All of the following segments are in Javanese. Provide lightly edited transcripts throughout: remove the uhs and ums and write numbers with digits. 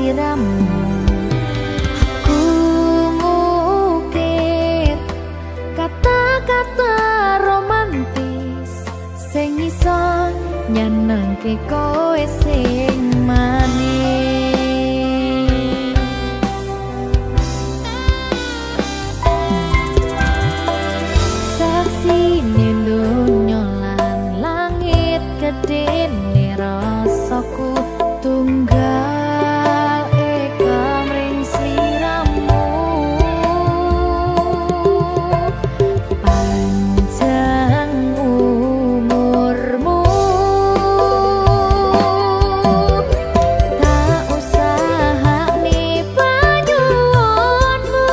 sliramu. Aku ngukir kata-kata romantis sing iso nyenengke kowe sing manis. Saksine donya lan langit gedene rasaku tunggal eka mring sliramu. Panjang umurmu, tak usahane panyuwunmu,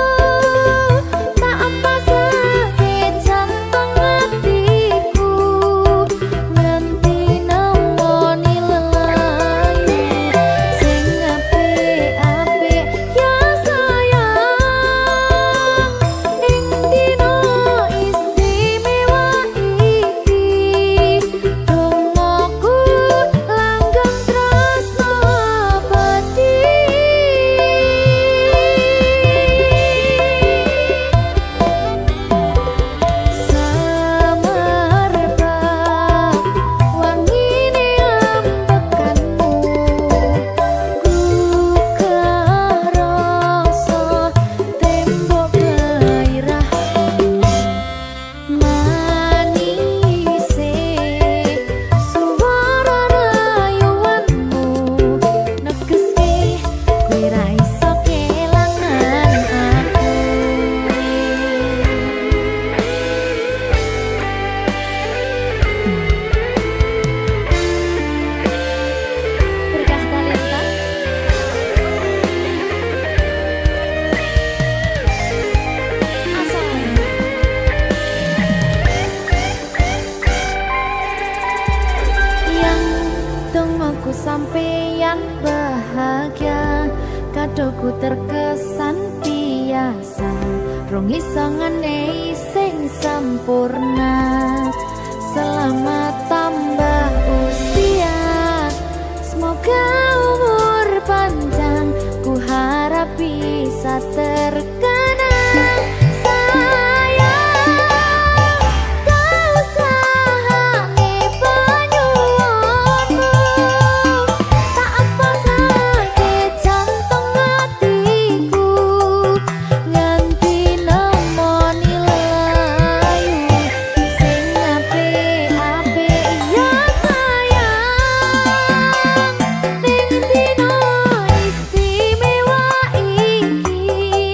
tak empasake jantung hatiku, nganti nemoni lelayu sing apik-apik ya sayang. Ing dina istimewa iki dongaku langgeng tresno abadi. Samarba wangine ambekanmu, gugah rasa tembok gairahmu. Manise suara rayuanmu negeske kowe ra iso kelangan aku. Berkah talenta asal yang dongaku sampeyan bahagia, kadoku terkesan biasa, rong iso ngenehi sing sempurna. Selamat tambah usia, semoga umur panjang, ku harap bisa terkenang. Sayang, kau usahane panyuwunmu, tak empasake jantung hatiku, nganti nemoni lelayu sing apik-apik ya sayang. Ning dina istimewa iki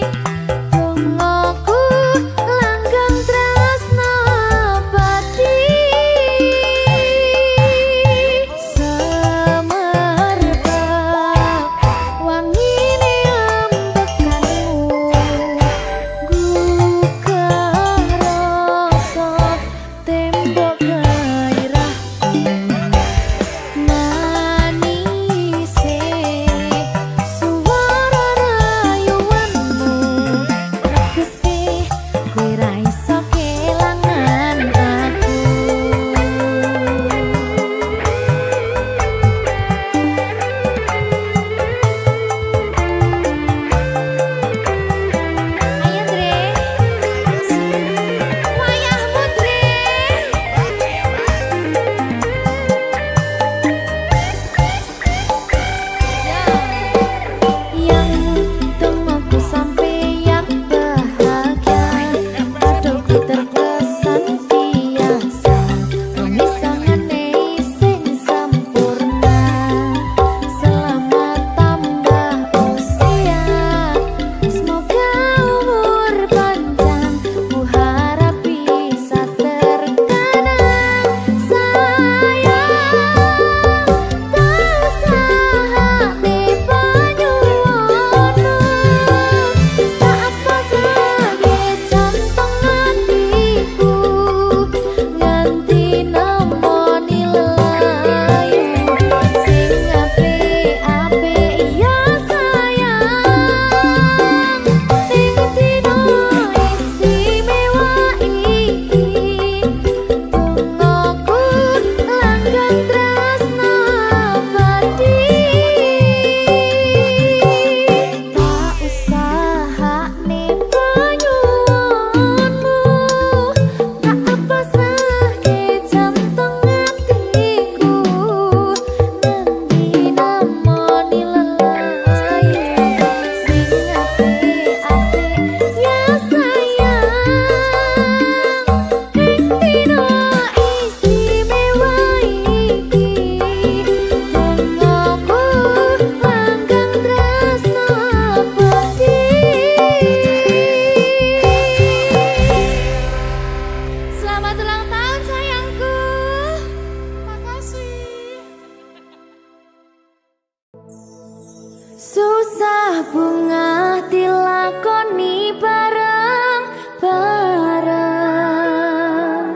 Susah bunga dilakoni bareng-bareng.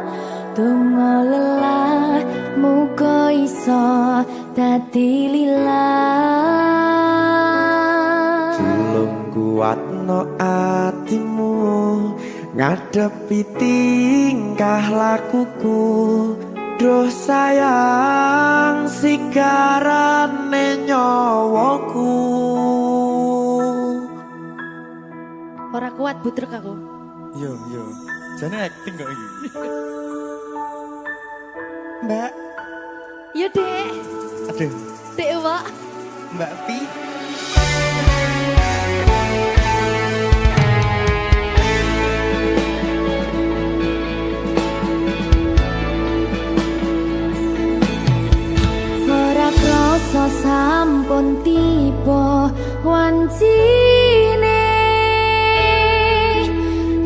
Donga lelah muga iso dadi lillah. Belum kuatno atimu ngadepi tingkah lakuku. Duh sayang sigarane nyawaku. Ora kuat butrek aku. Yo, jane acting kok iki. Mbak. Yo, Dek. Aduh. Dek, Wak. Mbak Pi. Ora krasa sampun tiba wancine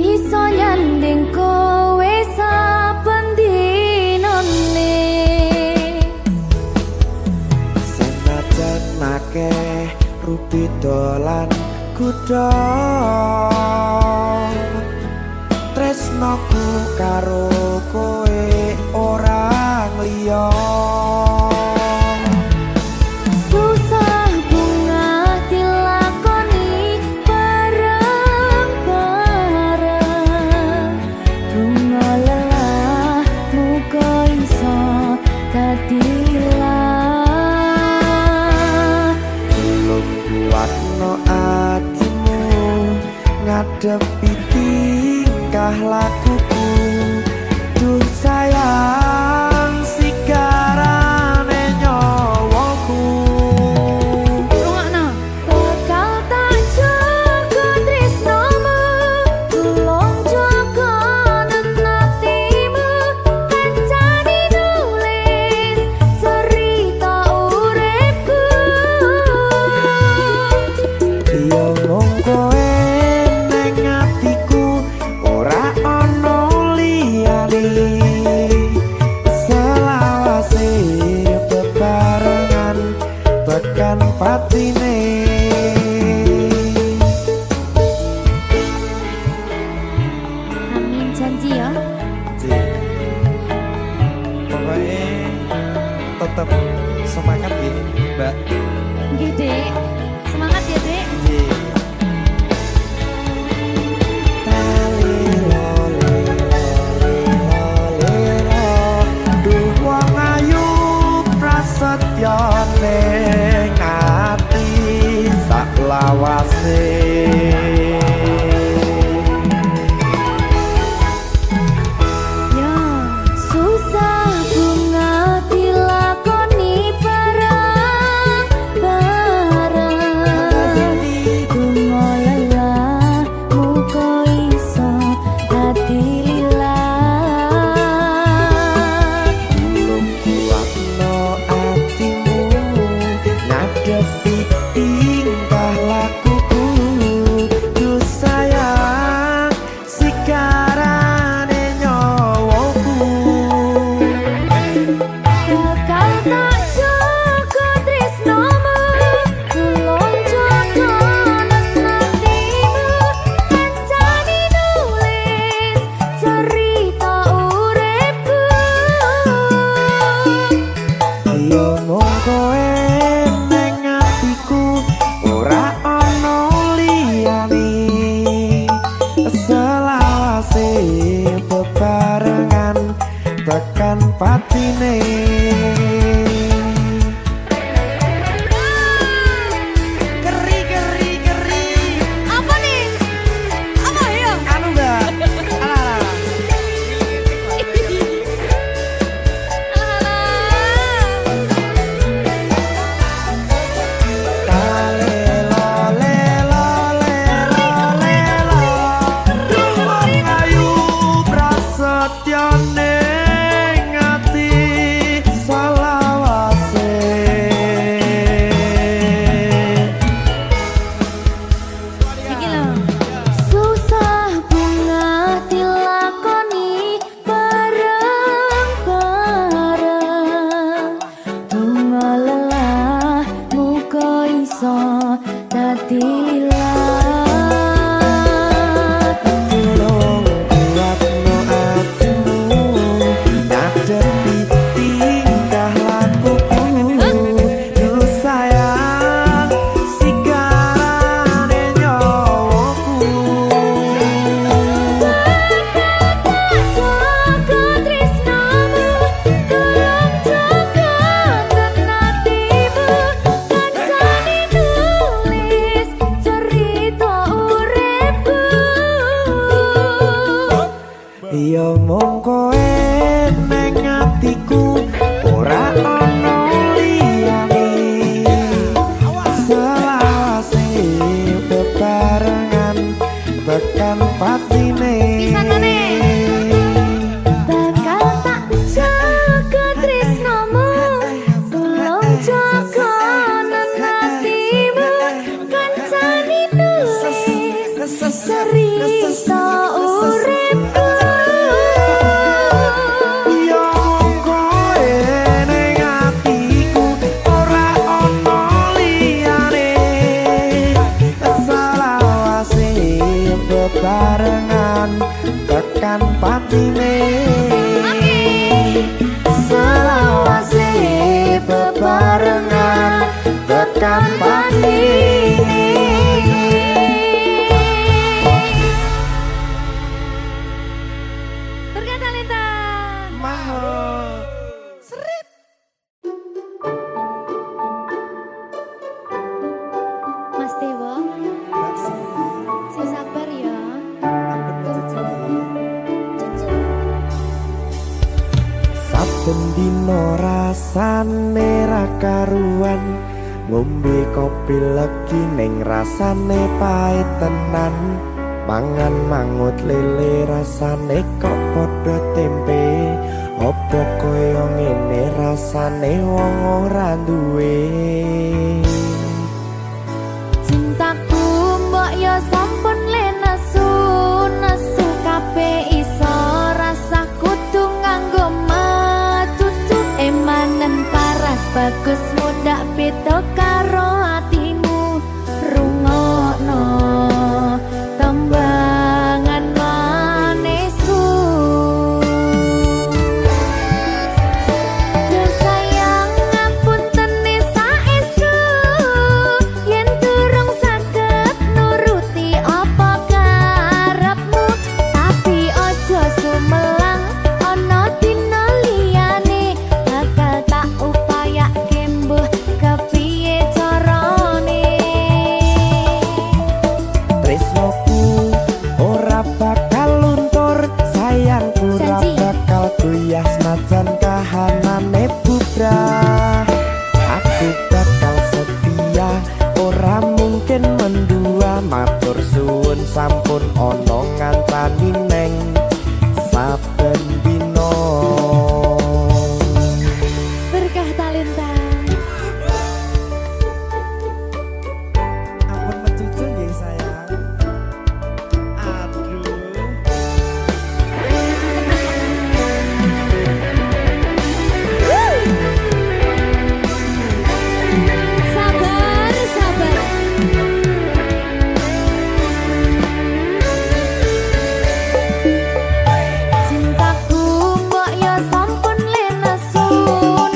iso nyanding kowe saben dinane. Senajan akeh rupi dolan kuda, tresnoku karo kowe ora liya. Susah bunga dilakoni bareng-bareng. Bunga lelah muga iso dadi lillah. Belum kuatno atimu ngadepi tingkah lakuku. Duh sayang sigarane nyawaku. Rungokno. Bakal tak jaga tresnomu, tulung jaga nenatimu. Kancane nulis cerita uripku. Yo mung kowe ning atiku, ora ana liyane. Selawase bebarengan tekan patine. Amin, janji ya. Pokoknya tetap semangat ya, Mbak. Nggih, Dek. Semangat ya, Dek. Duh wong ayu prasetyo ning ati sak lawase. Ya, susah bunga dilakoni bareng-bareng. Bunga lelah muga iso dadi lillah. Belum kuatno atimu ngadepi tingkah lakuku. Duh sayang sigarane nyawaku. Bakal tak jaga tresnomu, tulung jaga nenatimu. Kancane nulis cerita uripku. Yo mung kowe ning atiku, ora ana liyane. Selawase bebarengan tekan patine. Geri. Apa nih? Apa ya? Anu Mbak. Alah. tekan pati. Berkat Talenta. Mahal. Serip. Mas Dewo, si sabar ya. Saben dino rasane ra karuan, ngombe kopi legi ning rasane pahit tenan. Mangan mangut lele rasane kok padha tempe. Apa kaya ngene rasane wong ora duwe. Cintaku mbok yo sampun le nesu nesu kabeh iso rasa kudu nganggo matutu emanen paras bagus mudak beda karo atimu rungokno tembangan manisku. Duh sayang ngapunten saestu yen durung saged nuruti apa karepmu, tapi aja sumelang ana dina liyane bakal tak upayake mbuh kepiye carane. Tresnoku ora bakal luntur, sayangku ora Janji. bakal goyah senajan kahanane bubrah. Aku bakal setia, ora mungkin mendua. Matur suwun sampun ana ngancani neng saben dina. Berkah Talenta. Ampun mencucu nggih sayang. Aduh. Sabar, sabar. Cintaku mbok yo sampun le nesu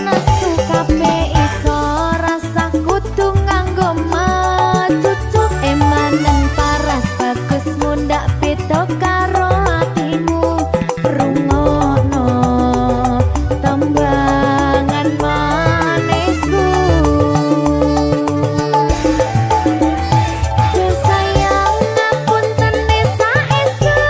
nesu kabeh iso rasa kudu nganggo matutu emanen paras bagus mundak beda karo atimu rungokno tembangan manisku. Duh sayang ngapunten saestu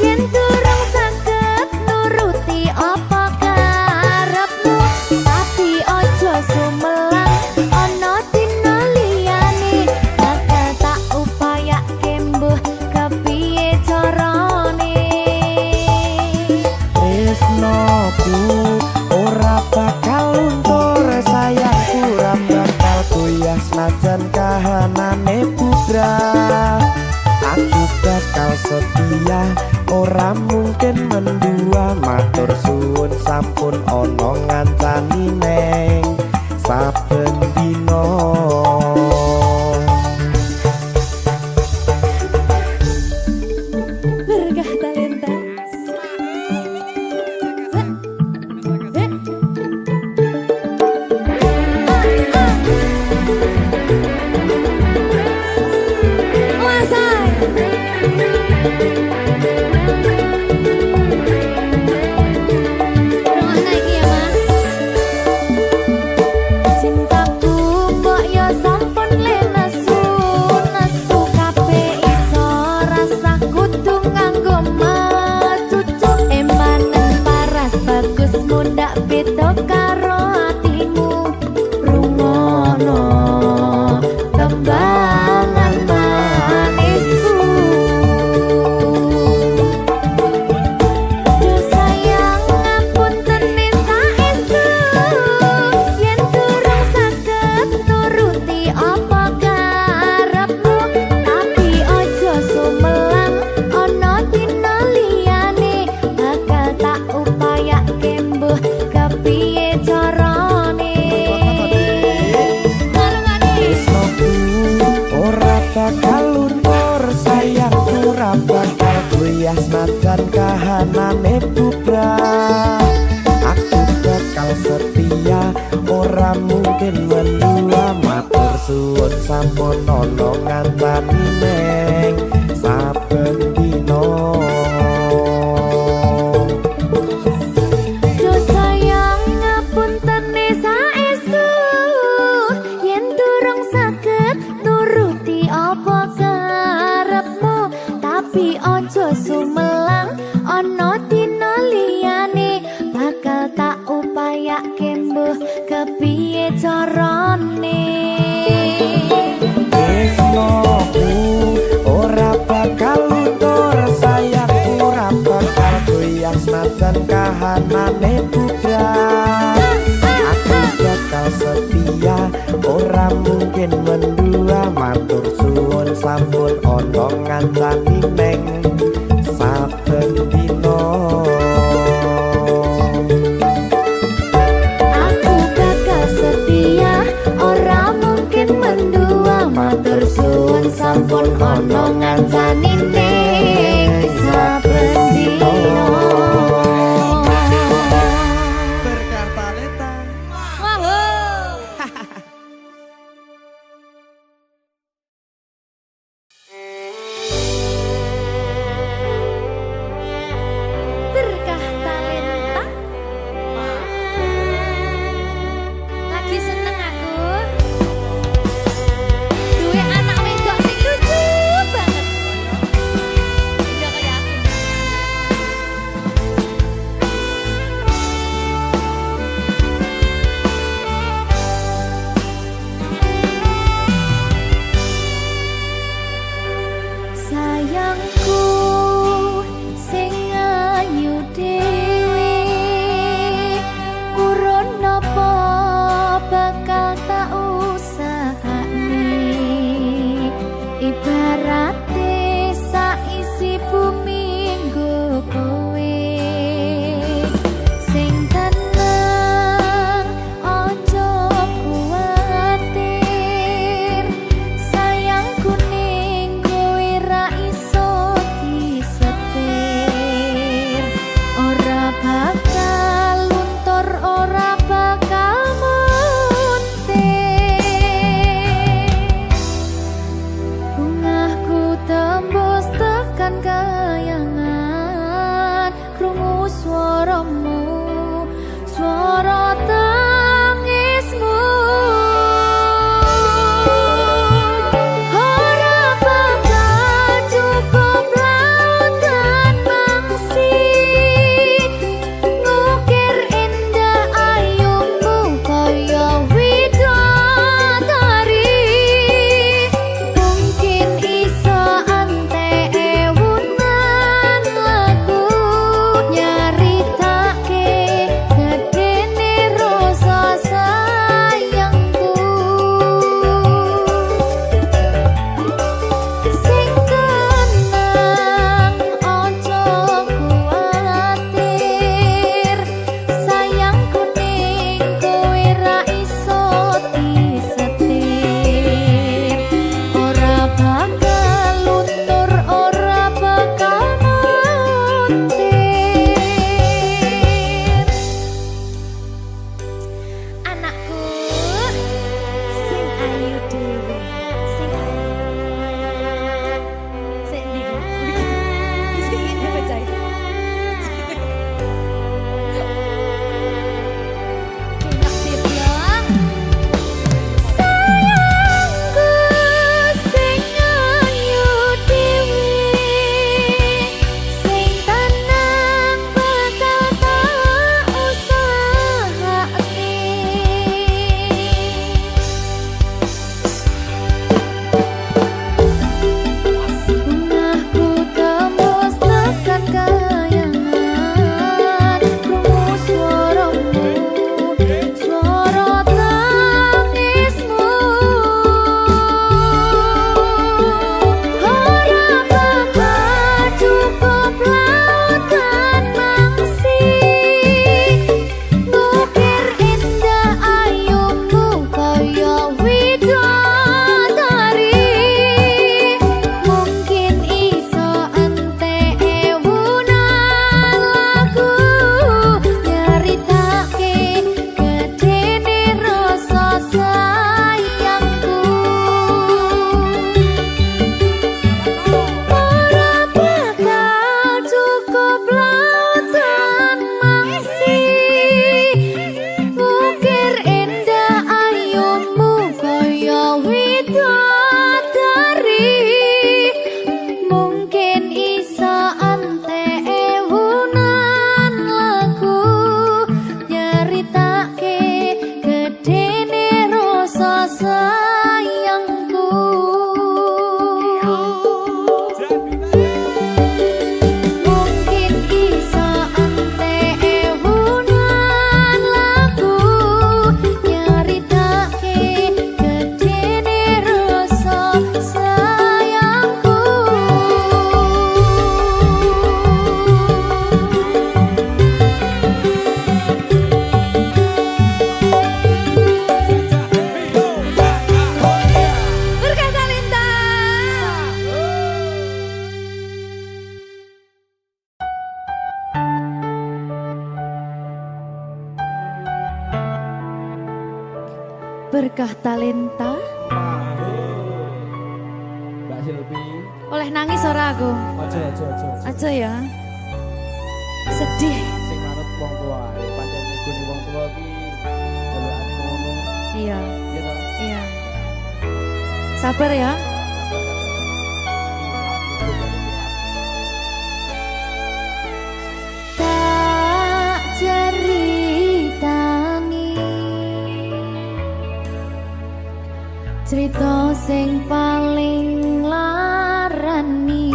yen durung saged nuruti apa karepmu, tapi aja sumelang ana dina liyane bakal tak upayake mbuh kepiye carane. Tresnoku ora bakal luntur, sayangku ora bakal goyah senajan kahanane bubrah. Aku bakal setia, ora mungkin mendua. Matur suwun sampun ana ngancani neng saben dina. Berkah Talenta. Cintaku mbok yo sampun le nesu nesu kabeh iso rasa kudu nganggo matutu emanen paras bagus mundak beda karo atimu rungokno tembangan manisku. Duh sayang ngapunten saestu yen durung saged nuruti apa karepmu, tapi aja sumelang ana dina liyane bakal tak upayake mbuh kepiye carane. Tresnoku ora bakal luntur, sayangku ora bakal goyah senajan kahanane bubrah. Aku bakal setia, ora mungkin mendua. suwun sampun ana ngancani neng saben dina. Do sayang ngapuntene saestu yen durung saged nuruti apa karepmu, tapi ojo sumelang ana dina liyane bakal tak upayake mbuh kepiye carane. Tresnoku ora bakal luntur, sayangku ora bakal goyah senajan kahanane bubrah. Aku bakal setia, ora mungkin mendua, matur suwun sampun ana ngancani neng saben dina. Aku bakal setia, ora mungkin mendua, matur suwun sampun ana ngancani ning saben dina. Berkah talenta. Berkah talenta. Lagi seneng aku. Duwe anak wedok sing lucu banget. Udah kayak aku. Sayangku sing ayu dhewe urun napa bakal tak usahane, ibarate saisi bumi nggo kowe sing tenang ojo kuwatir, sayangku ning kowe ra iso disetir, ora bakal luntur, ora bakal muntir. Bungahku Berkah talenta. Mbak Silvi. Oleh nangis ora aku? Aja. Aja ya. Sedih. Sing manut wong tua, pancen ngikuni wong tua ki jelekane ngono. Iya. Iya toh? Iya. Sabar ya. Tak ceritani cerita sing paling larani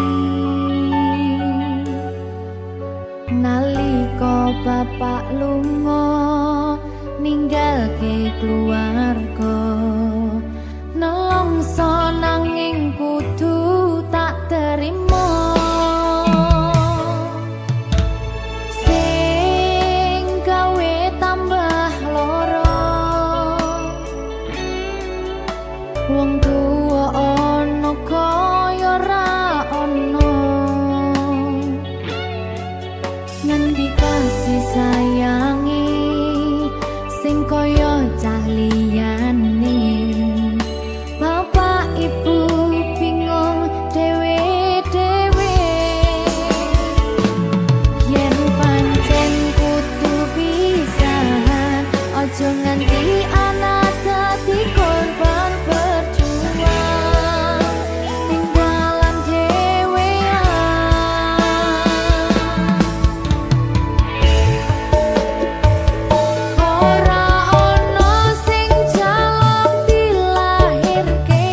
nalika bapak lunga ninggalke keluarga nelongso nanging kudu tak terima sing gawe tambah loro wong tuwa ana kaya ra ana ngendi kasih sayangi sing kaya cah liyane bapak ibu bingung dewe-dewe yen pancen kudu pisahan aja nganti anak dadi korban berjuang tinggalan dhewean ora ono sing jaluk dilahirke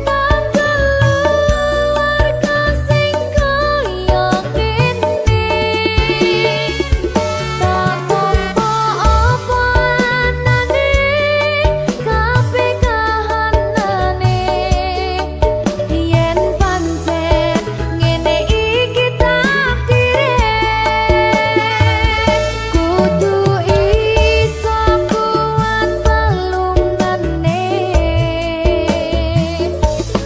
nang keluarga sing kaya kene tak tampa apa anane kabeh kahanane yen pancen ngene iki takdire kudu iso kuat pelungane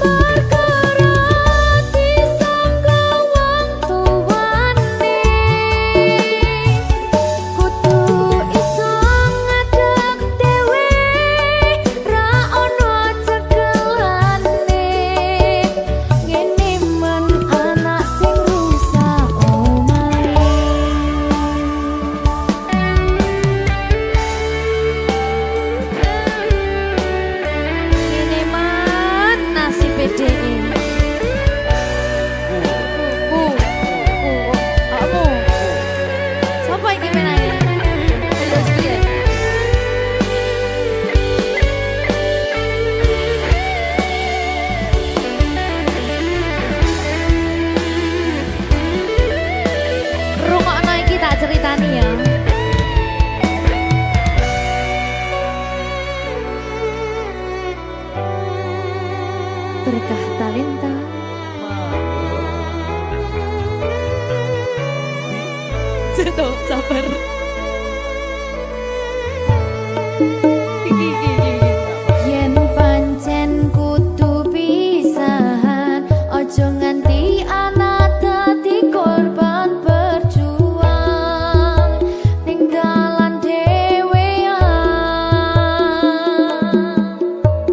perkara disangka wong tuwane kudu iso ngadeg dhewe ra ono cekelane ngene men anak sing rusak omahe ngene men nasib dhewe kamu siapa iki menane terus piye rungokno iki tak ceritani ya berkah talenta Ceto, sabar. Yen pancen kudu pisahan, ojo nganti anak dadi korban berjuang tinggalan dhewean.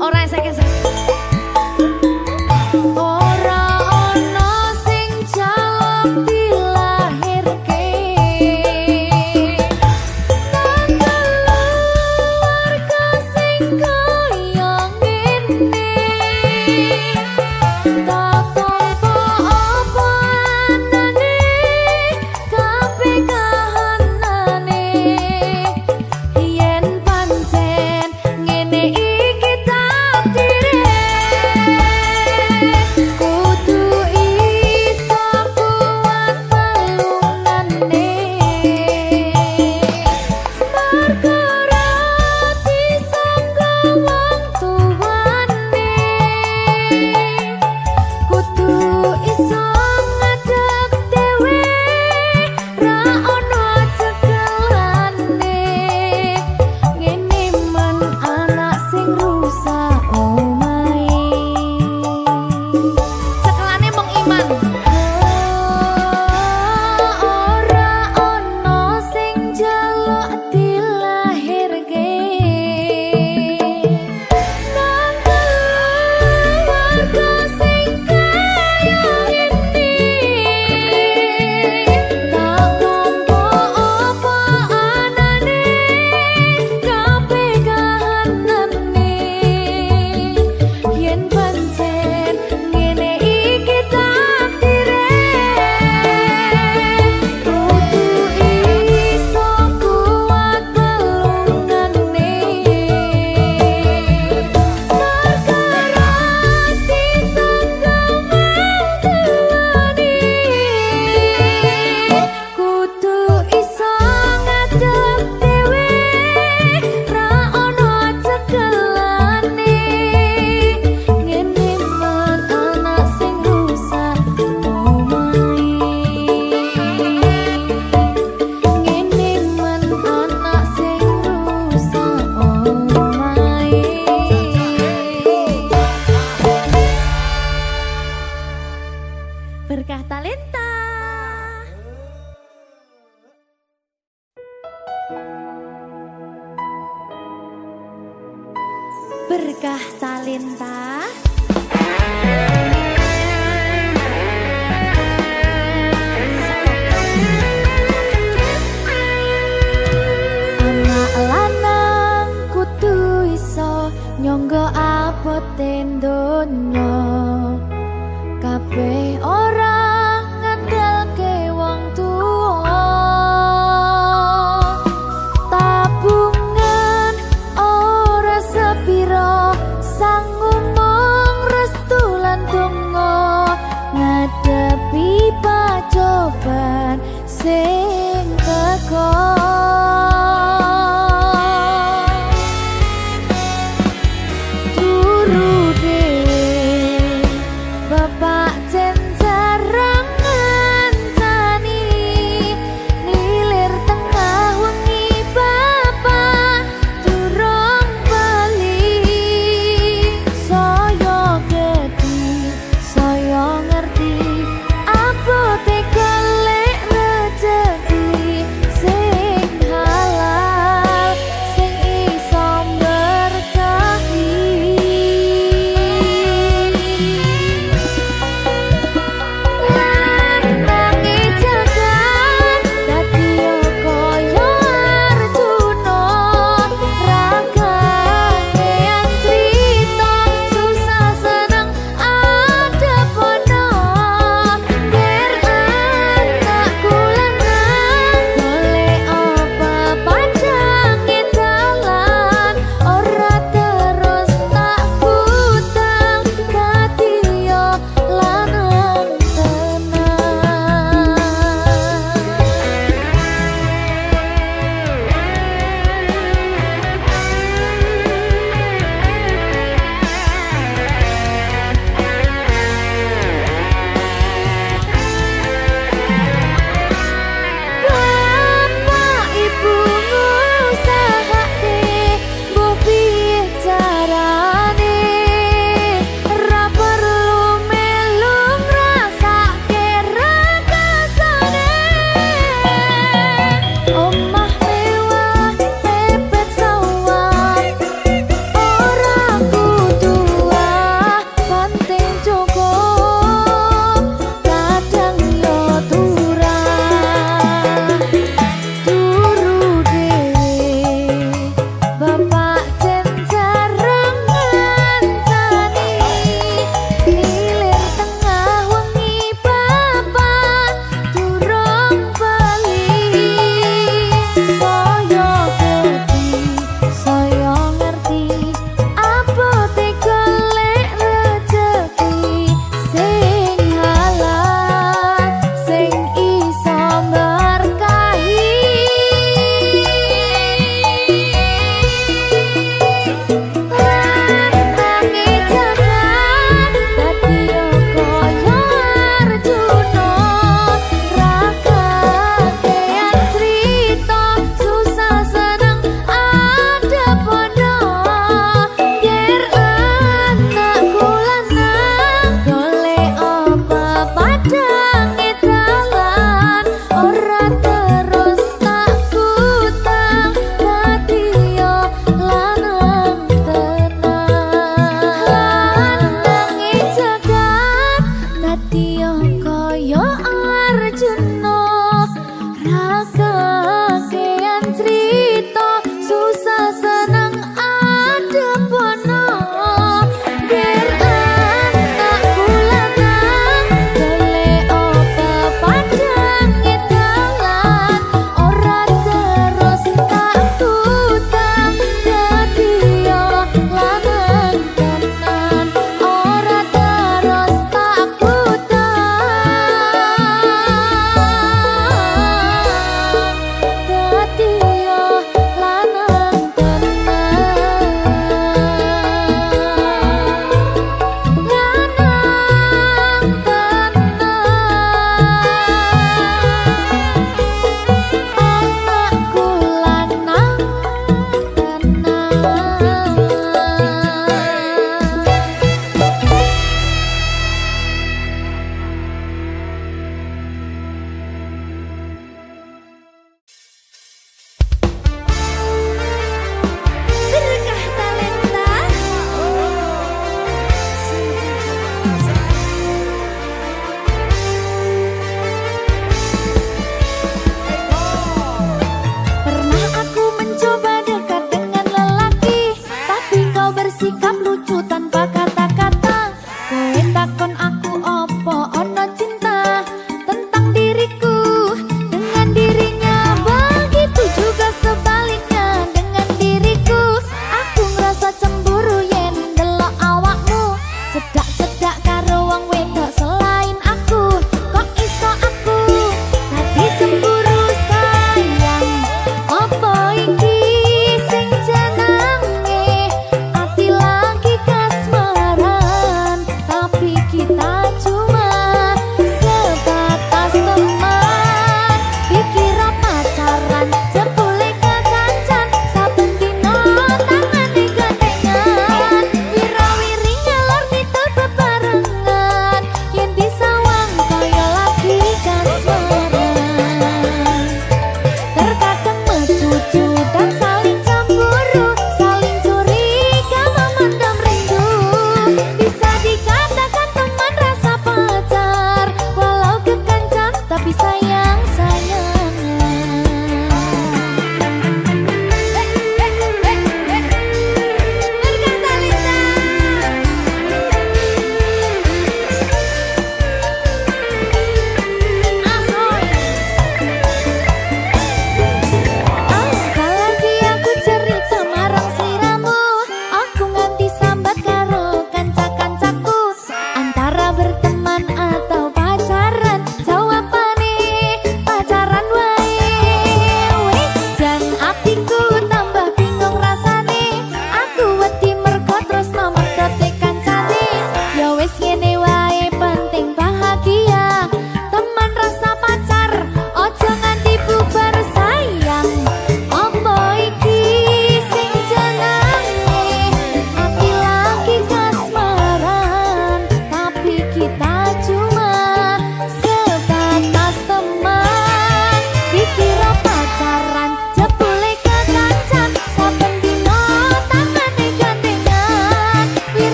Ora esek-esek. Ora ono sing jaluk dilahirke nang keluarga sing berkah talenta. Anak lanang kudu iso nyangga abote donya. Kabeh ora ngandalke wong tuwa. Tabungan ora sepiro, sangu mung restu lan donga ngadepi pacoban sing teko. Turu dhewe bapak jen jarang ngancani, ngilir tengah wengi bapak durung bali. Saya gedhi, saya ngerti abote golek rejeki sing sikap lucu tanpa kata-kata. Kowe takon aku opo ono cinta tentang diriku dengan dirinya. Begitu juga sebaliknya dengan diriku. Aku ngerasa cemburu yen ndelok awakmu cedak-cedak karo wong wedok selain aku. Kok iso aku dadi cemburu sayang? Opo iki sing jenenge ati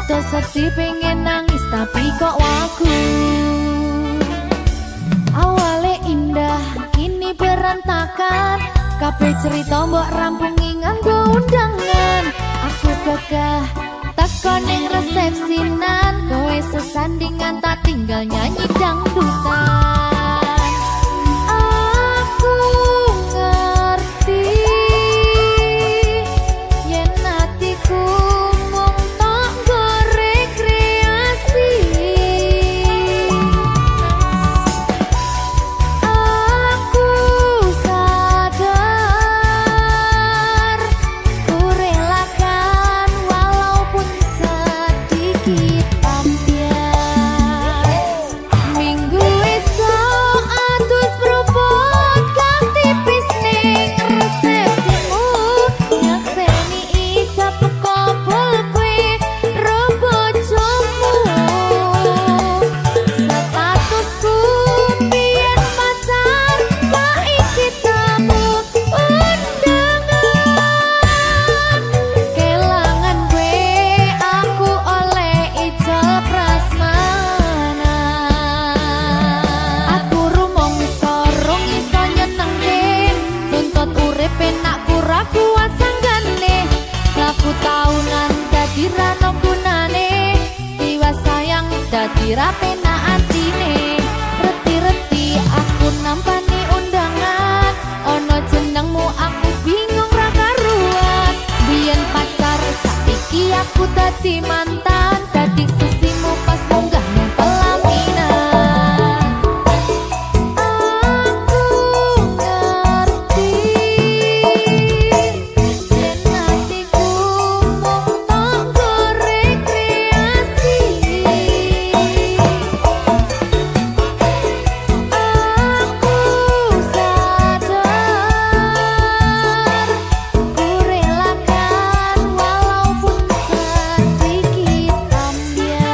Rada sedih pengen nangis tapi kok wagu. Awale indah kini berantakan, kabeh cerita mbok rampungi nganggo undangan. Aku gagah teko ning resepsinan, kowe sesandingan tak tinggal nyanyi dangdutan. Aku ngerti yen atiku mung tok nggo rekreasi. Aku sadar ku relakan walaupun sedikit ambiar. Minggu esok atus beruput kang tipis ning resepsimu, nyakseni ijab kabul kowe ro bojomu. Statusku biyen pacar, saiki tamu undangan. Kelangan gue aku oleh ijab prasmanan. Aku rumangsa rong iso nyenengke, nuntut urip enak ora kuat sanggane. Aku taunan dadi ra ono gunane, diwa sayang dadi ra penak atine. Reti-reti aku nampani undangan, ono jenengmu aku bingung ra karuan. Biyen pacar saiki aku dadi mantan, dadi sesimu pas munggah ning pelaminan. Aku ngerti yen atiku mung tok nggo rekreasi. Aku sadar ku relakan walaupun sedikit ambiar.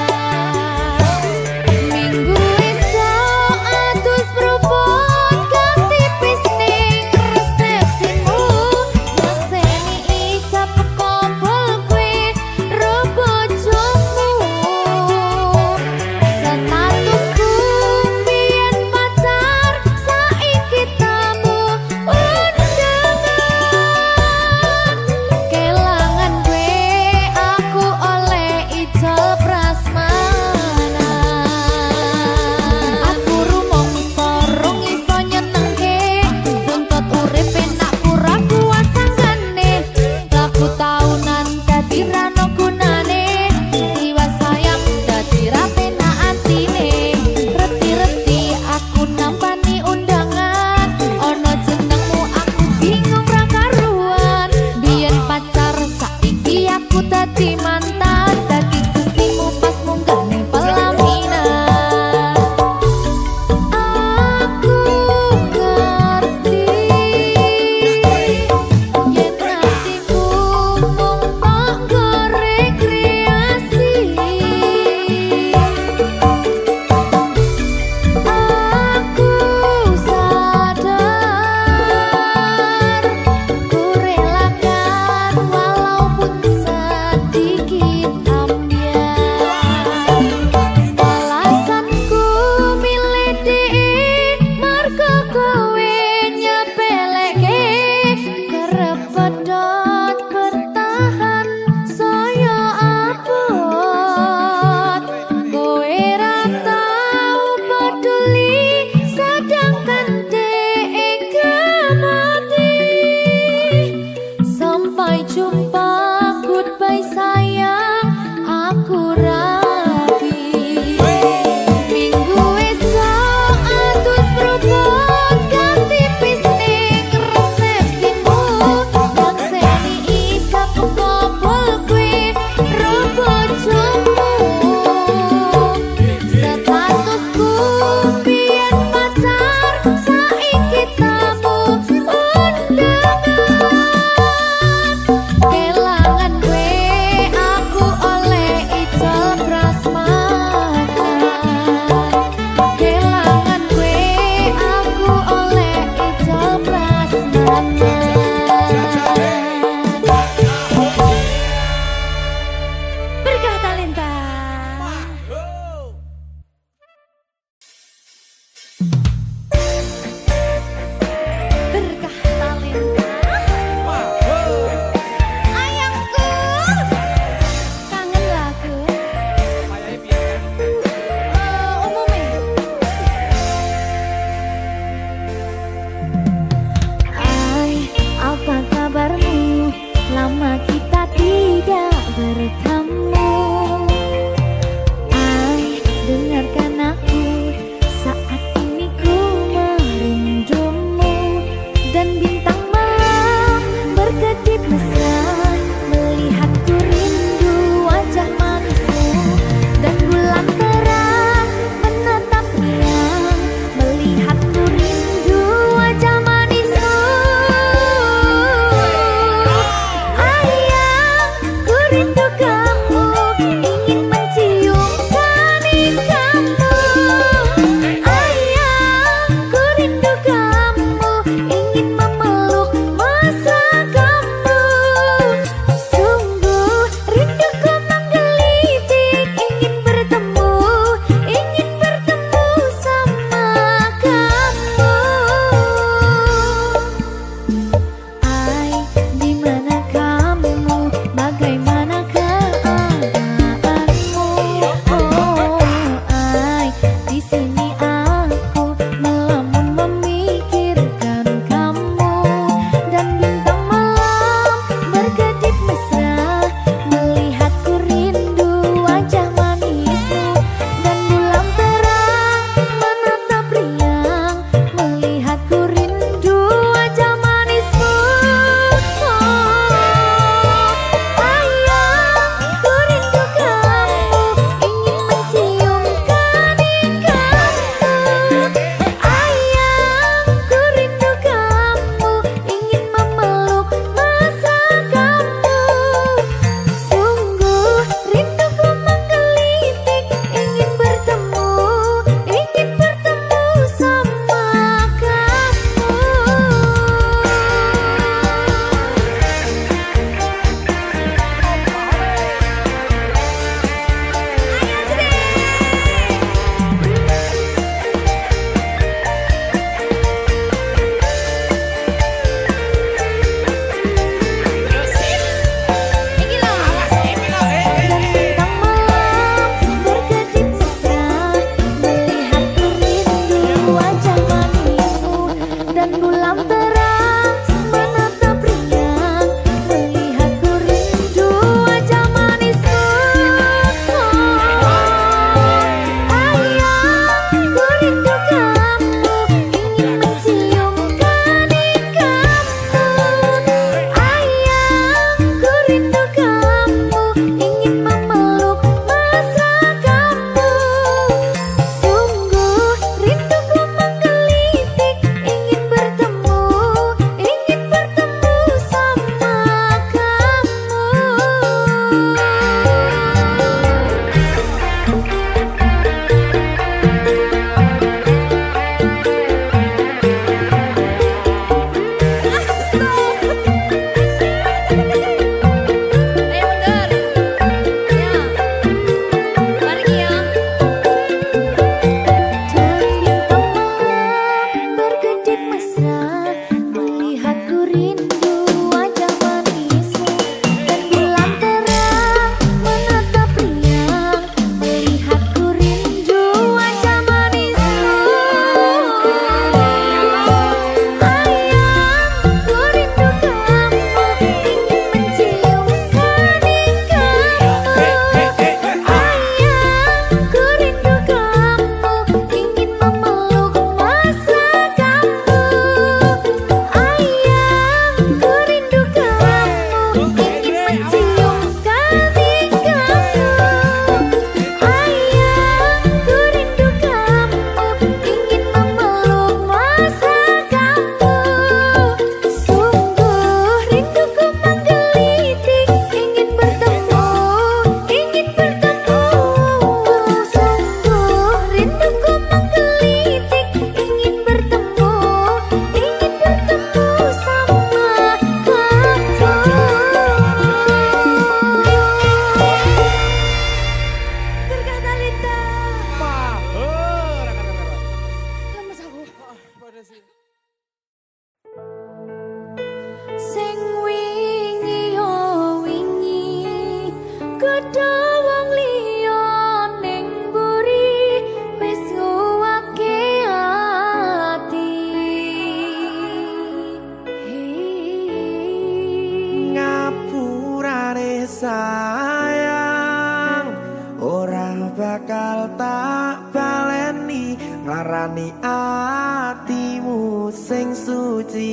bakal tak baleni nglarani atimu sing suci.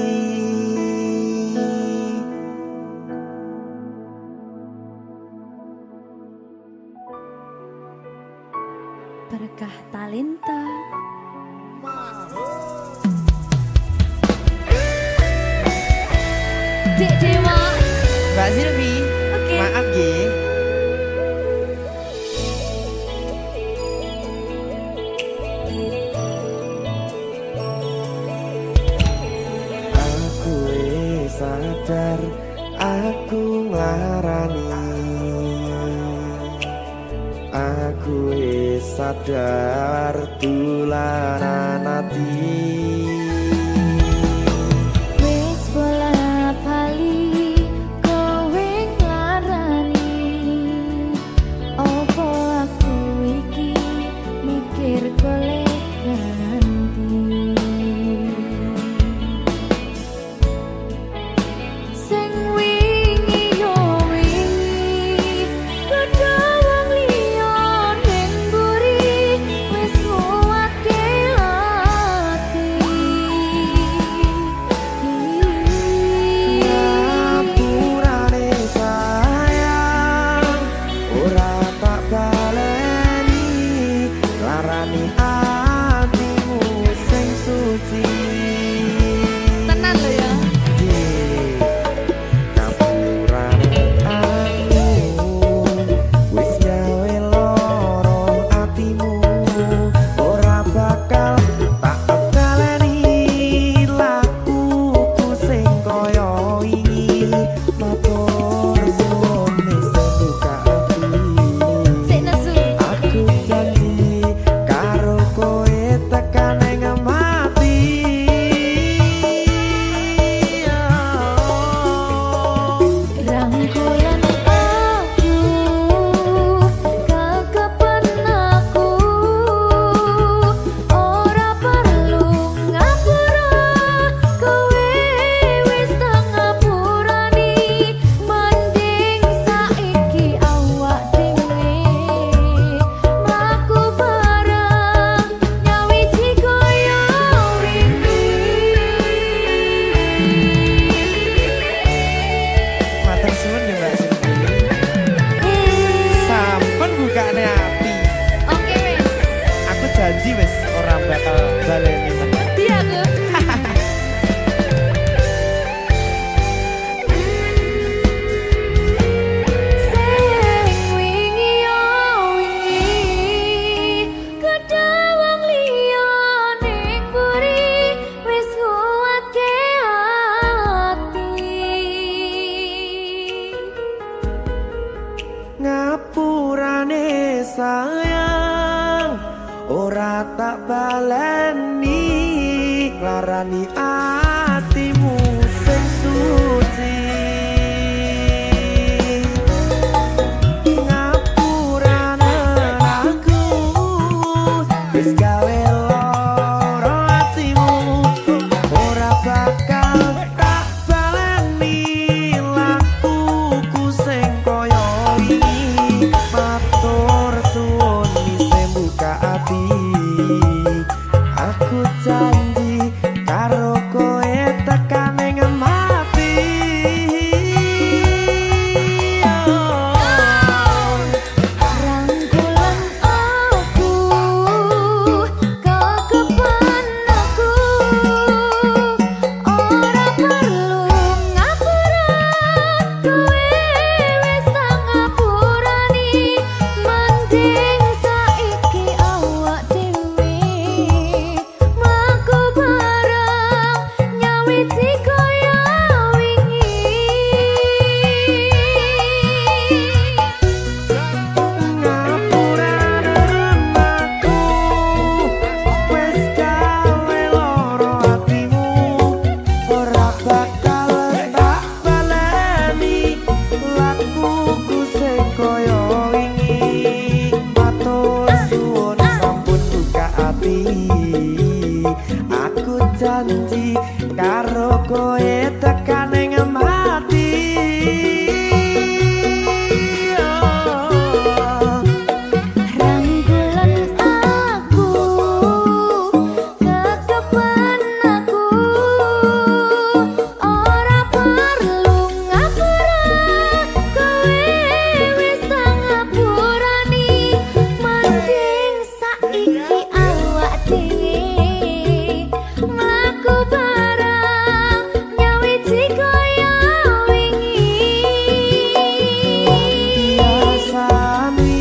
Berkah talenta. Dek Dewa. Mbak Silvi, Oke. maaf nggih. Aku wis sadar aku nglarani. Aku wis sadar dolanan ati. Wis bola bali kowe nglarani. Opo aku iki mikir golek ganti. Sing wingi yo wingi padha wong liya ning mburi wis nguwatke ati. Ngapurane sayang ora tak baleni larani atimu sing suci. Tenan lho ya. Ngapurane aku wis gawe loro atimu ora bakal tak baleni lakuku sing kaya wingi matur suwun wis buka ati. Sik nesu. Aku janji karo kowe tekan ing mati. Rangkulan aku kekepen aku ora perlu ngapura kowe wis tak ngapurani mending saiki awak dhewe mlaku bareng nyawiji koyo wingi. Matur suwun ya Mbak Silvi. Sampun bukane ati. Oke wis. Aku janji wis ora bakal baleni meneh. Iya aku. Sing wingi yo wingi kadang wong liya ning mburi wis nguwatke ati. Ngapurane sayang ora tak baleni larani atimu sing suci. Ngapurane aku wis gawe loro atimu ora bakal tak baleni lakuku sing kaya wingi matur suwun wis buka ati. Aku janji karo kowe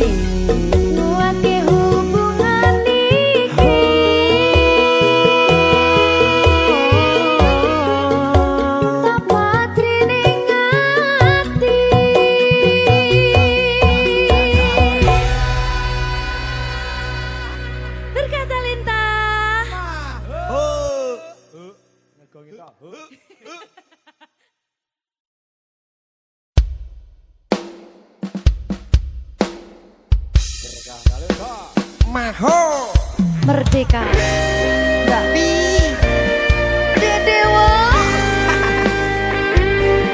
Nguatke hubungan iki Tapatri ning ati Berkata lintah Ngegongi tok. Maho Merdeka Mbak Dewa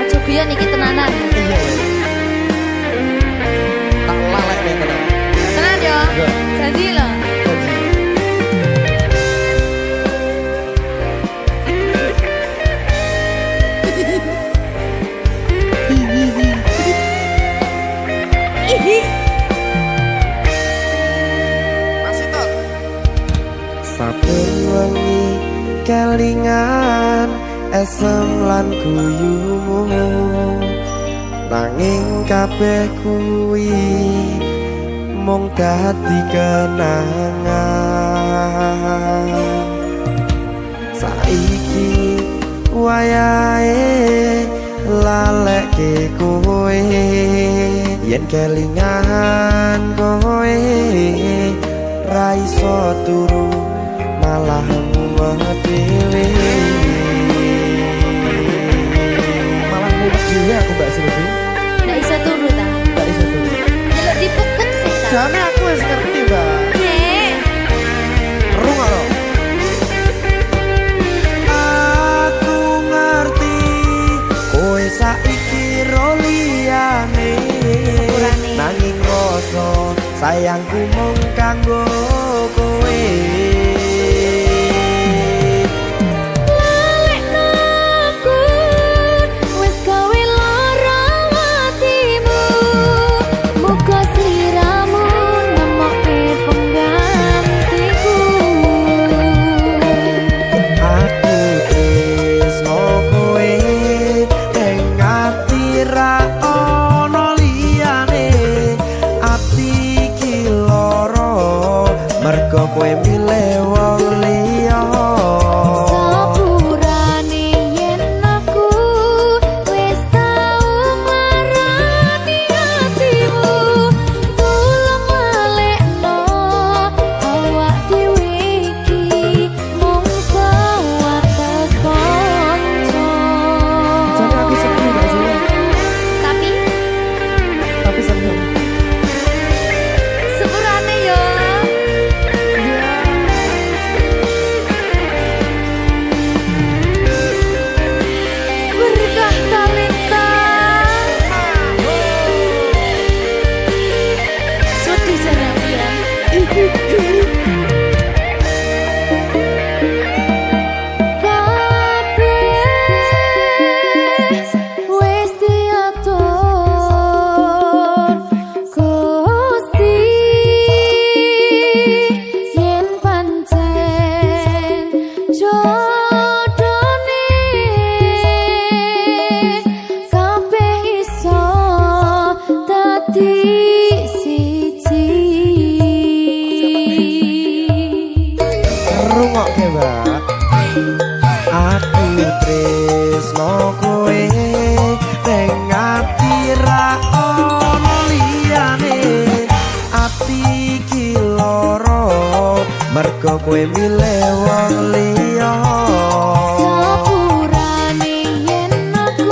Aja biyen iki tenanan iya tak lalek nih tenan Tenan yo Iya. Janji lho masih tok saben wengi kelingan esem lan guyumu nanging kabeh kuwi mung dadi kenangan saiki wayahe lalekke kowe yen kelingan kowe ra iso turu malah mumet dhewe malah mumet dhewe aku Mbak Silvi Nggak bisa turu ta gak iso turu Jelek dipukul sih ta jane aku wis ngerti Mbak Nek rungokno aku ngerti kowe saiki ro liyane Sepurane. nanging rasa sayangku mung kanggo kowe Lalekno aku wis gawe lara atimu Muga sliramu nemokke penggantiku aku tresno kowe ning ati ra ono liyane ati iki lara mergo kowe milih wong liya Sepurane yen aku wis tau marani atimu Tulung malekno awak dhewe iki mung sewates kanca jane aku seneng gak sih Tapi seneng sepurane yo Berkah talenta Sudi jarang ya Kabeh wis diatur Gusti yen pancen jodone kabeh iso dadi siji rungokke Mbak aku tresno kowe ning ati ra ono liyane ati iki lara mergo kowe milih wong liya Sepurane yen aku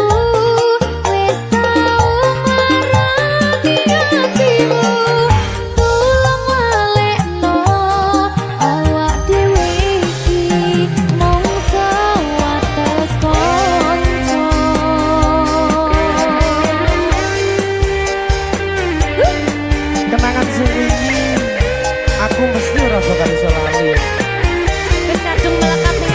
wis tau marani atimu Tulung malekno awak dhewe iki mung sewates kanca kenangan sing wingi aku mesti ora bakal iso lali Wis kadung melekat ning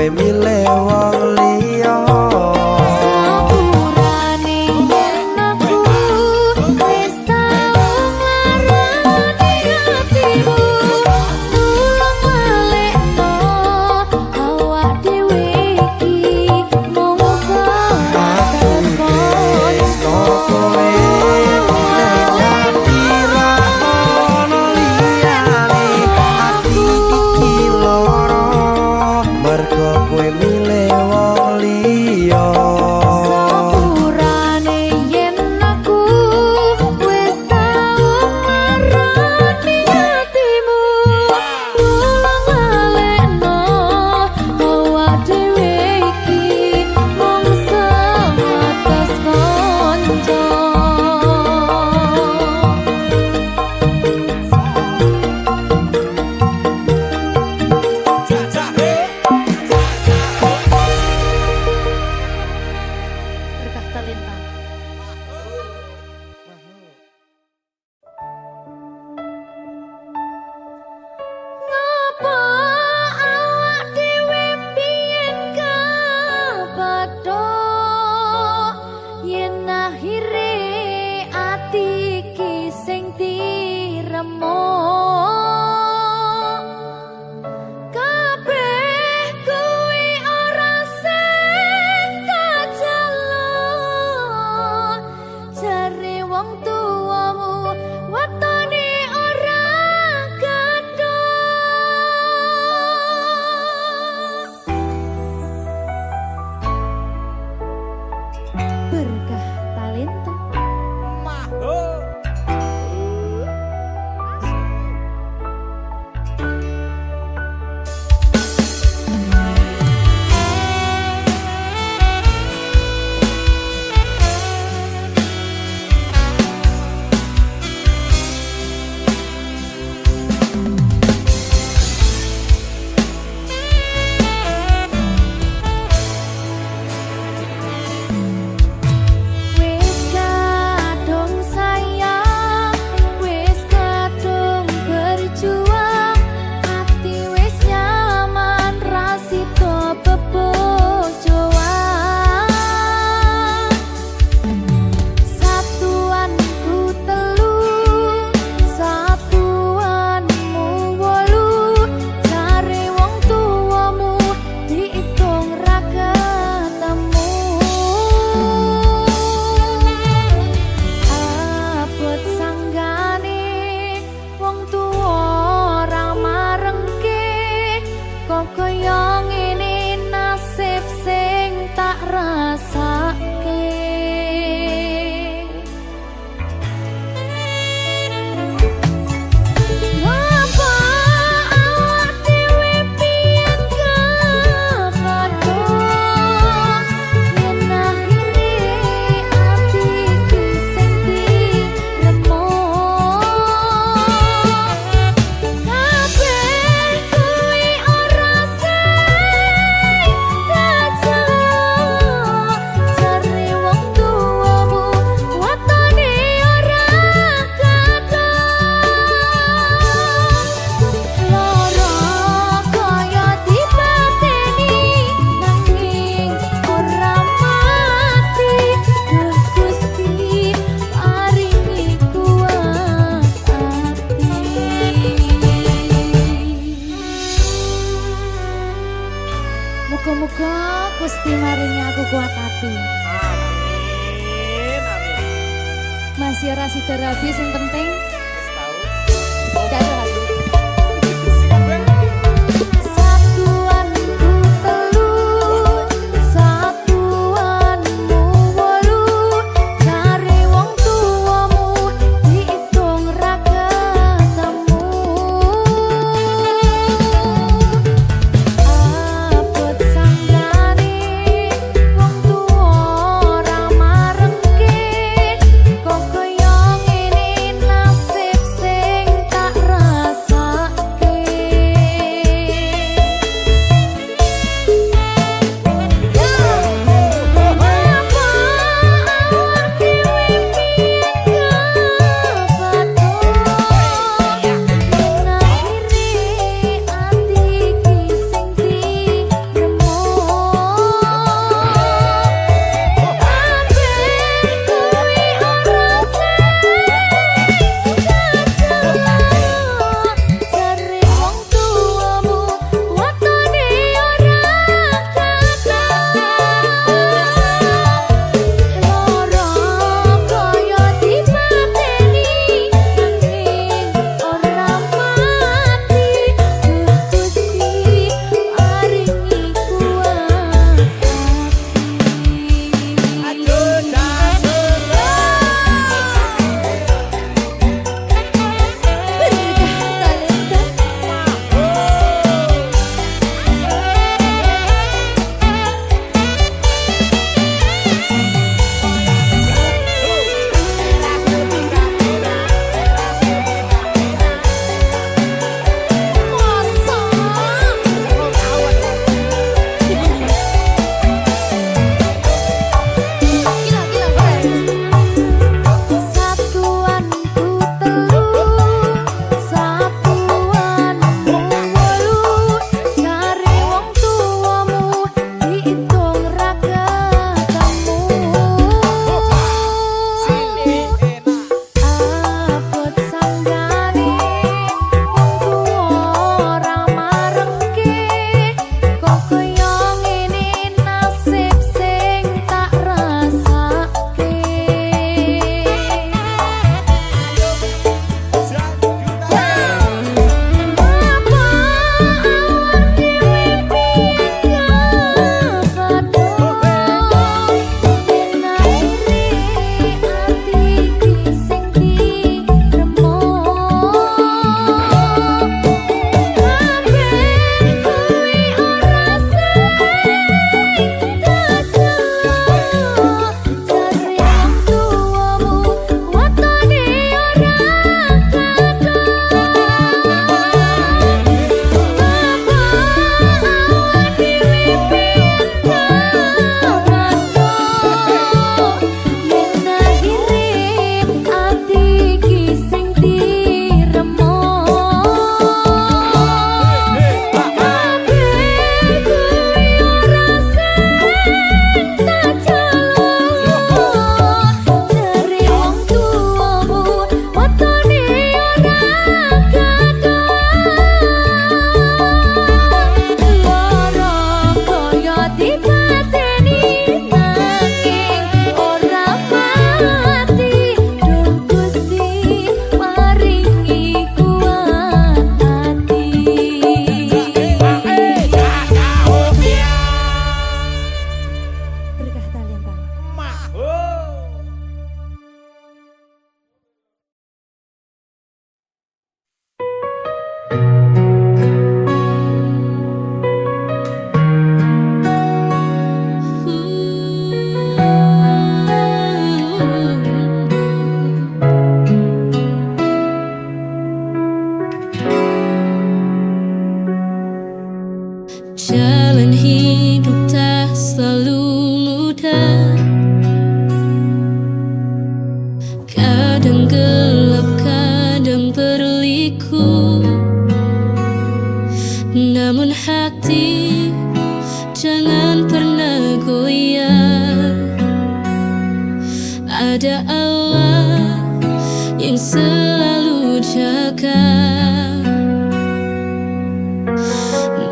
kowe milih wong liya. Sepurane yen aku wis tau ngarani hatimu, tulung balekno awak dhewe iki mung sebatas kanca. Kowe nek dirano liyane ati iki loro mergo kowe milih wong liya. Sepurane yen aku wis tau ngarani hatimu, tulung balekno awak dhewe iki mung sebatas kanca. Berkah talenta. Ngapa awak dhewe mbiyen kabado yen akhire ati iki sing diremo. Kabeh kuwi ora sing kajaluk, jare wong tuamu watone ora gathuk. Berkah talenta. Wis kadung sayang, wis kadung berjuang, ati wis nyaman rasito bebojoan. Satuanku telu, satuanmu wolu, jare wong tuamu diitung ra ketemu. Abot sanggane wong tuwa ora marengke, kok kaya ngene nasib sing tak rasake. Ngapa awak dhewe mbiyen kabado yen akhire ati iki sing diremo. Kabeh kuwi ora sing kajaluk, jare wong tuamu watone ora gathuk. Lara kaya dipateni nanging ora mati, Duh Gusti paringi kuat ati. Muga-muga Gusti maringi aku kuat hati. Amin, amin. Masih ora sida rabi sing penting Wis tahu. gak ada lagi. Siap, Ben. Satuanku telu, satuanmu wolu, jare wong tuamu diitung ra ketemu. Abot sanggane wong tuwa ora marengke, kok kaya ngene nasib hidup tak selalu mudah. Kadang gelap, kadang berliku. Namun hati jangan pernah goyah. Ada Allah yang selalu jaga.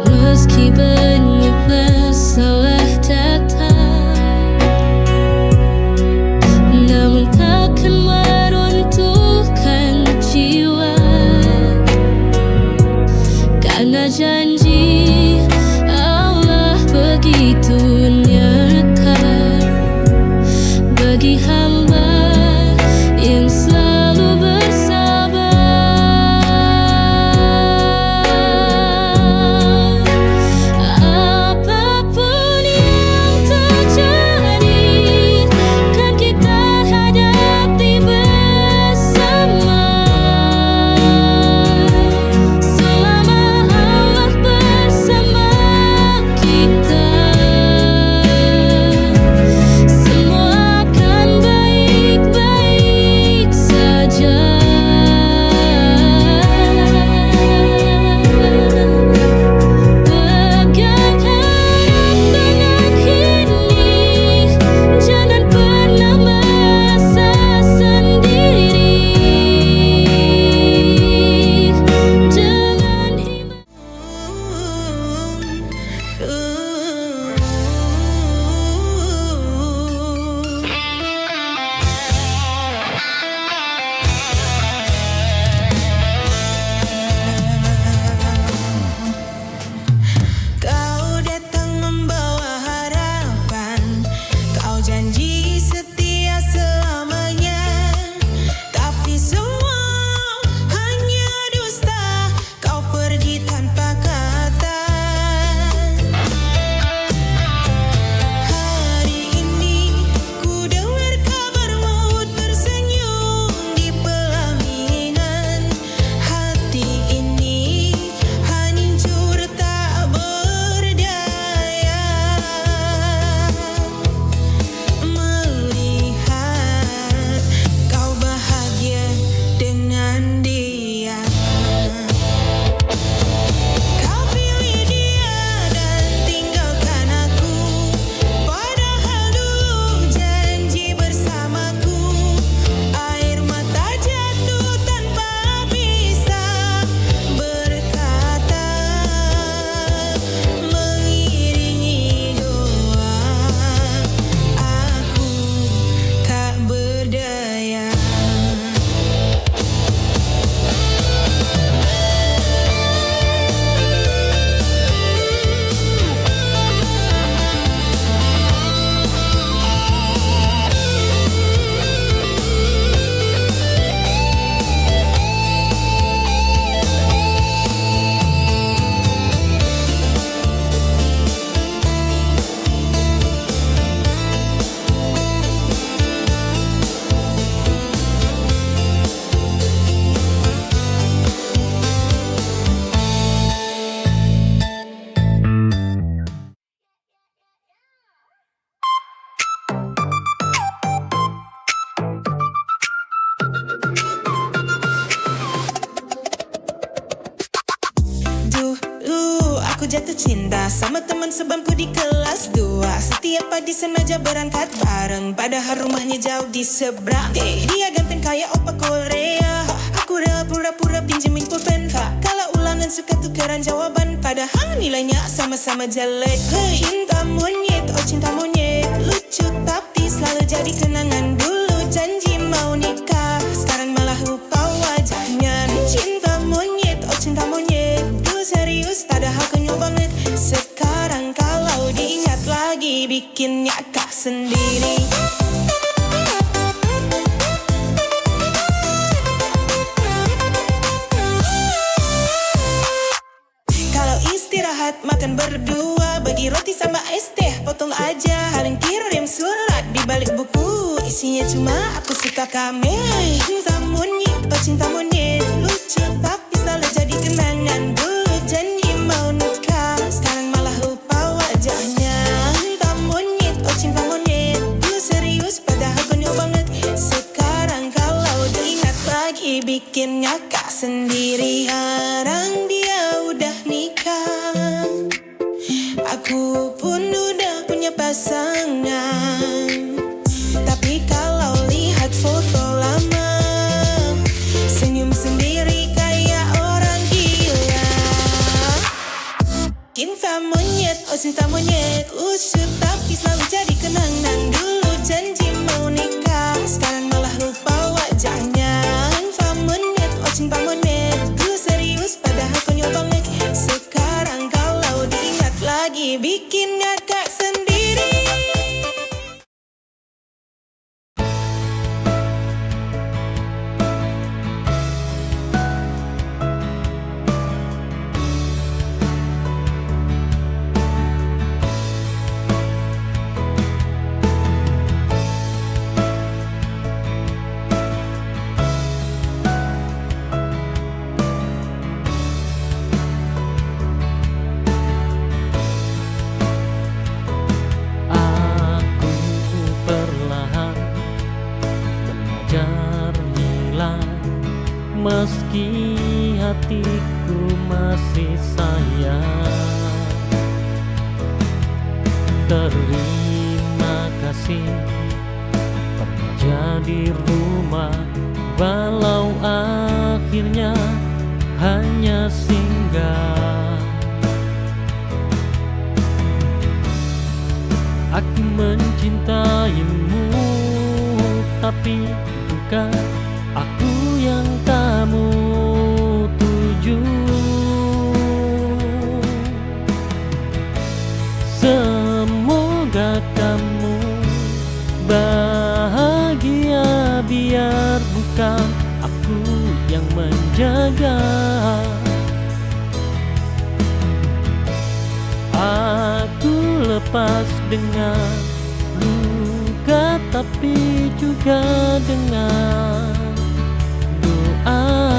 Meski banyak masalah datang, namun takkan meruntuhkan jiwa. Karena janji Allah begitu nyata bagi hamba yang selalu bersabar. Apapun yang terjadi, kan kita hadapi bersama. Selama Allah bersama kita, semua akan baik-baik saja. Pegang erat dengan ini, jangan pernah merasa sendiri. Dengan iman Kau datang membawa harapan, kau janji setia selamanya. Tapi semua hanya dusta, kau pergi tanpa kata. Hari ini ku dengar kabarmu tersenyum di pelaminan. Hati ini hancur tak berdaya melihat kau bahagia dengan dia. Kau pilih dia dan tinggalkan aku, padahal dulu janji bersamaku. Air mata jatuh tanpa bisa berkata, mengiringi doa, aku tak berdaya. Dulu aku jatuh cinta sama teman sebangku di kelas 2. Setiap pagi sengaja berangkat bareng, padahal rumahnya jauh di seberang. Dia ganteng kayak opa Korea, aku rela pura-pura pinjemin pulpen. Kalau ulangan suka tukeran jawaban, padahal nilainya sama-sama jelek. Hey, cinta monyet, oh cinta monyet, lucu tapi selalu jadi kenangan. Dulu janji mau nikah, sekarang malah lupa wajahnya. Cinta monyet, oh cinta monyet, dulu serius padahal konyol banget. Sekarang kalau diingat lagi bikin nyakak sendiri. Kalau istirahat makan berdua, bagi roti sama es teh potong aja. Haling kirim surat di balik buku, isinya cuma aku suka kamu. Cinta monyet, oh cinta monyet, lucu tapi selalu jadi kenangan. Dulu janji mau nikah, sekarang malah lupa wajah. cinta monyet usut tapi selalu jadi kenangan. Dulu janji mau nikah, sekarang malah lupa wajahnya. Fa monyet, oh cinta monyet, dulu serius padahal konyol banget. Sekarang kalau diingat lagi bikin ngakak sendiri. Aku perlahan belajar hilang, meski hatiku masih sayang. Terima kasih pernah jadi rumah, walau akhirnya hanya singgah. Aku mencintaimu, tapi bukan aku yang kamu tuju. Semoga kamu bahagia, biar bukan aku yang menjaga. Aku lepas dengan luka, tapi juga dengan doa.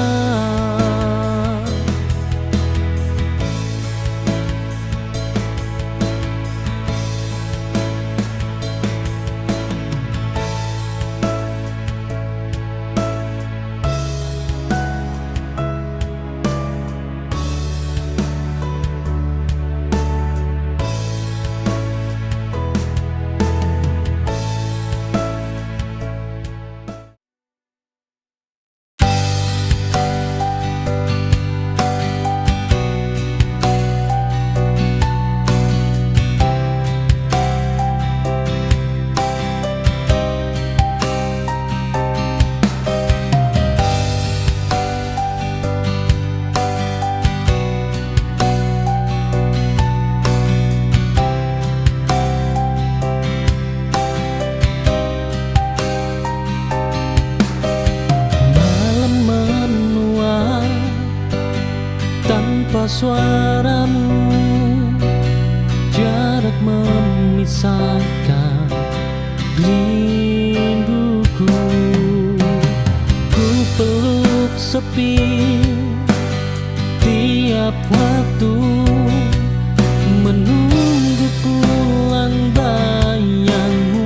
Tanpa suaramu, jarak memisahkan rinduku. Ku peluk sepi tiap waktu, menunggu pulang bayangmu.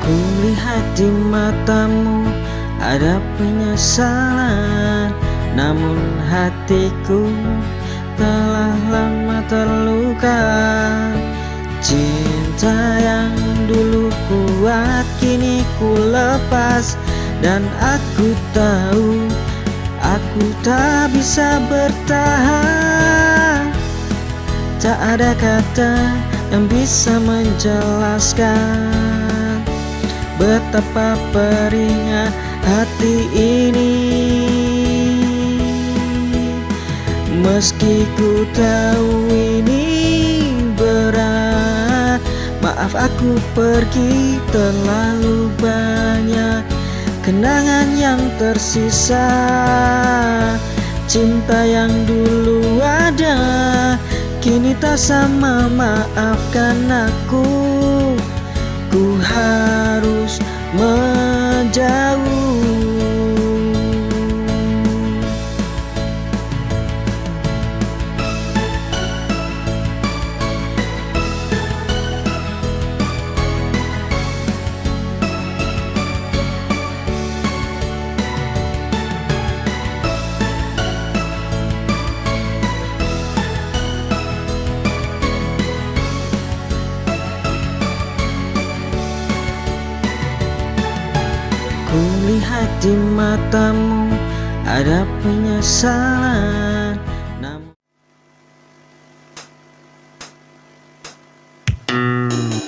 Kulihat di matamu ada penyesalan, namun hatiku telah lama terluka. luka. Cinta yang dulu kuat kini ku lepas, dan aku tahu aku tak bisa bertahan. Tak ada kata yang bisa menjelaskan betapa perihnya hati ini. Meski ku tahu ini berat, maaf aku pergi, terlalu banyak kenangan yang tersisa. Cinta yang dulu ada kini tak sama, maafkan aku. Ku harus menjauh. Kulihat di matamu ada penyesalan, namun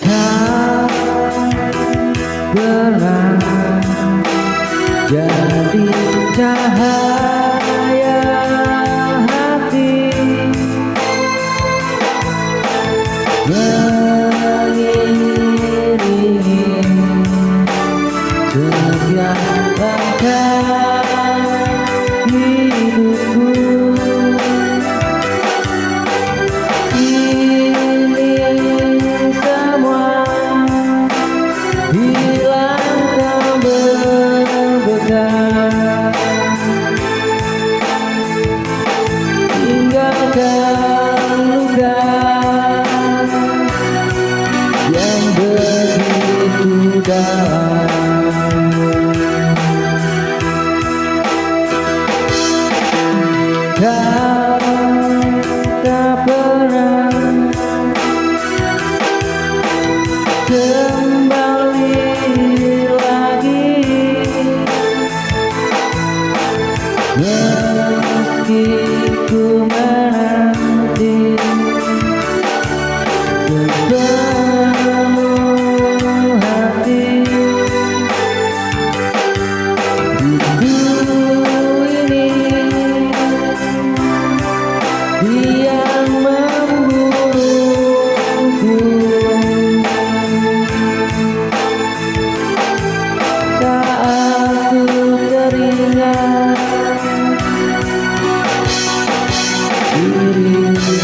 kau pernah jadi cahaya hati, mengiringi setiap langkah hidupku. Kini semua hilang, kau berbekas, tinggalkan luka yang begitu dalam. Kau tak pernah kembali lagi, meski ku menanti sepenuh hati. Yang memburuku saat ku teringat dirimu.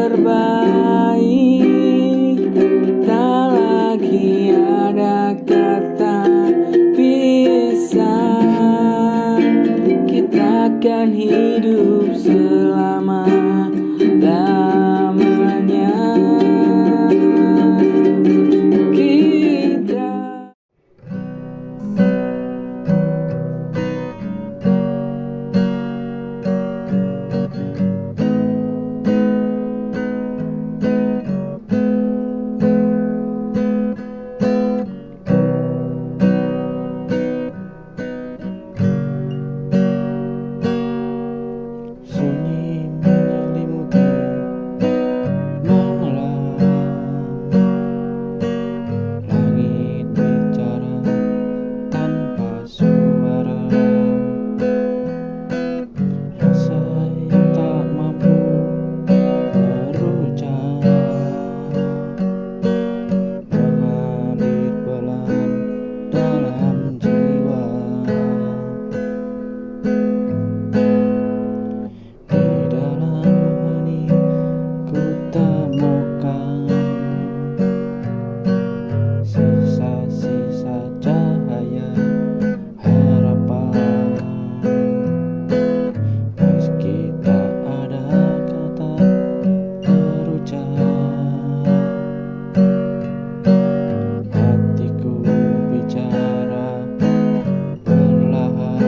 terbaik. Tak lagi ada kata pisah. Kita akan hidup selama-lamanya. Kita Sunyi menyelimuti malam, langit bicara tanpa suara, rasa yang tak mampu berucap mengalir pelan dalam jiwa. Di dalam hening ku temukan sisa-sisa cahaya harapan. Meski tak ada kata terucap, hatiku bicara perlahan.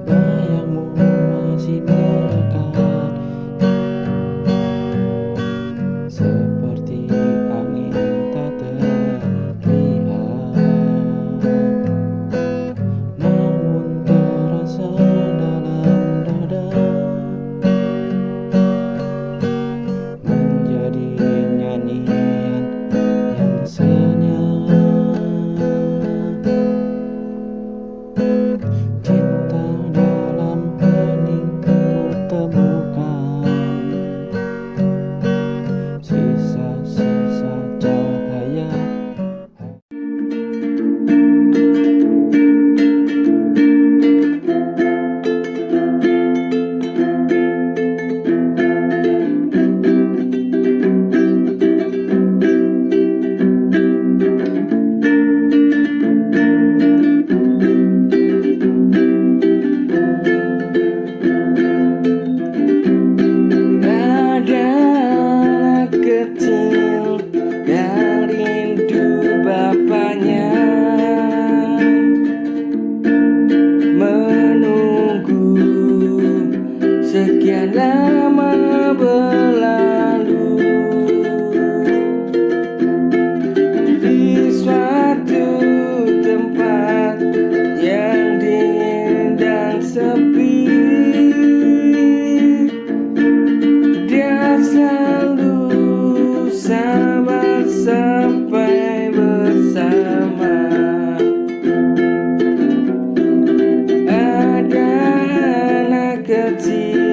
Bayangmu masih melekat, seperti angin tak terlihat, namun terasa dalam dada, menjadi nyanyian yang senyap. Cinta dalam hening ku temukan sisa-sisa cahaya. Ada anak kecil yang rindu bapaknya, menunggu sekian lama berlalu di suatu tempat yang dingin dan sepi. Dia selalu sabar sampai bersama. Ada anak kecil